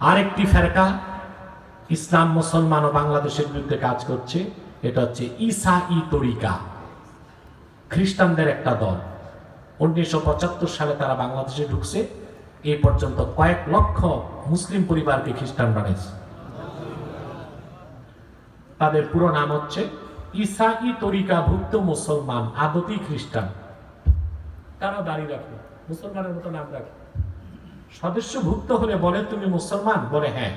আরেকটি ফেরকা ইসলাম মুসলমান ও বাংলাদেশের বিরুদ্ধে কাজ করছে, এটা হচ্ছে ঈসাঈ তরিকা, খ্রিস্টানদের একটা দল। 1975 সালে তারা বাংলাদেশে ঢুকছে, এ পর্যন্ত কয়েক লক্ষ মুসলিম পরিবারকে খ্রিস্টান বানিয়েছে। তাদের পুরো নাম হচ্ছে ঈসাঈ তরিকা ভুক্ত মুসলমান, আদতি খ্রিস্টান। তারা দাঁড়িয়ে রাখে, মুসলমানের মতো নাম রাখে। সদস্যভুক্ত হলে বলে তুমি মুসলমান, বলে হ্যাঁ।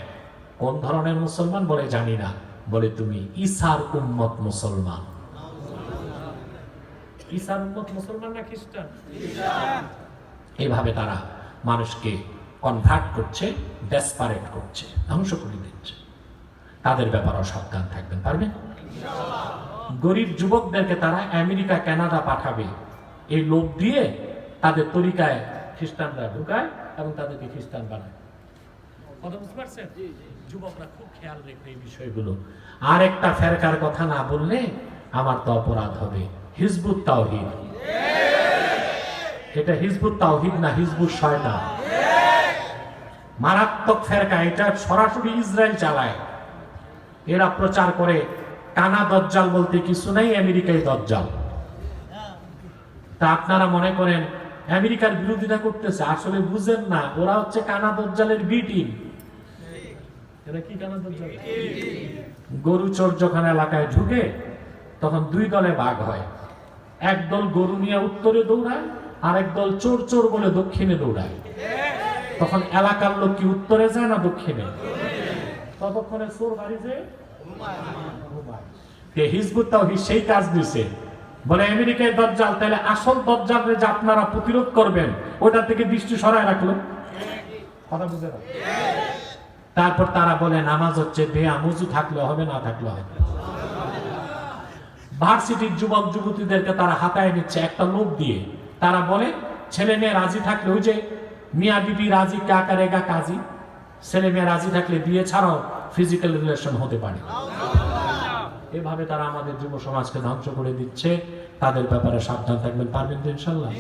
কোন ধরনের মুসলমান, বলে জানি না, বলে তুমি ঈসার উম্মত মুসলমান। ঈসার উম্মত মুসলমান না খ্রিস্টান? এভাবে তারা মানুষকে কনভার্ট করছে, ডেসপারেট করছে, ধ্বংস করে দিচ্ছে। তাদের ব্যাপারেও সাবধান থাকবেন, পারবেন? গরিব যুবকদেরকে তারা আমেরিকা কানাডা পাঠাবে, এই লোভ দিয়ে তাদের তরিকায় খ্রিস্টানরা ঢুকায় এবং তাদেরকে খ্রিস্টান বানায়। কথা বুঝতে পারছেন? যুবকরা খুব খেয়াল রেখে এই বিষয়গুলো। আর একটা ফেরকার কথা না বললে আমার তো অপরাধ হবে। হিজবুত তাওহীদ, এটা হিজবুত তাওহীদ না, হিজবুত শয়তান। মারাত্মক ফেরকা, এটা সরাসরি ইসরায়েল চালায়। এরা প্রচার করে কানা দজ্জাল বলতে কিছু নাই, আমেরিকায় দজ্জাল। তা আপনারা মনে করেন আমেরিকার বিরোধিতা করতেছে, আসলে বুঝেন না, ওরা হচ্ছে কানা দজ্জালের বি টিম। এরা কি কানা দজ্জাল? গরু চোর যখন এলাকায় ঢুকে তখন দুই দলে ভাগ হয়। এক দল গরু নিয়ে উত্তরে দৌড়ায়, আর এক দল চোর চোর বলে দক্ষিণে দৌড়ায়। তখন এলাকার লোক কি উত্তরে যায় না দক্ষিণে? ততক্ষণে চোর বাড়ি যায়। হিজবুত তাওহীদ সেই কাজ দিছে, বলে আমেরিকায় দজ্জাল, তাহলে আসল দজ্জালরে যে আপনারা প্রতিরোধ করবেন ওটা থেকে দৃষ্টি সরায় রাখলো। কথা বুঝে না? তারপর তারা বলে নামাজ হচ্ছে বেআমুজু থাকলে হবে, না থাকলে হবে। ভার্সিটির যুবক যুবতীদেরকে তারা হাতায় নিচ্ছে একটা লোক দিয়ে। তারা বলে ছেলে মেয়ে রাজি থাকলে, ওই যে মিয়া বিবি রাজি কা করেগা কাজী, ছেলে মেয়ে রাজি থাকলে বিয়ে ছাড়াও ফিজিক্যাল রিলেশন হতে পারে। এভাবে তারা আমাদের যুব সমাজকে ধ্বংস করে দিচ্ছে। তাদের ব্যাপারে সাবধান থাকবেন, পারবেন তো ইনশাআল্লাহ?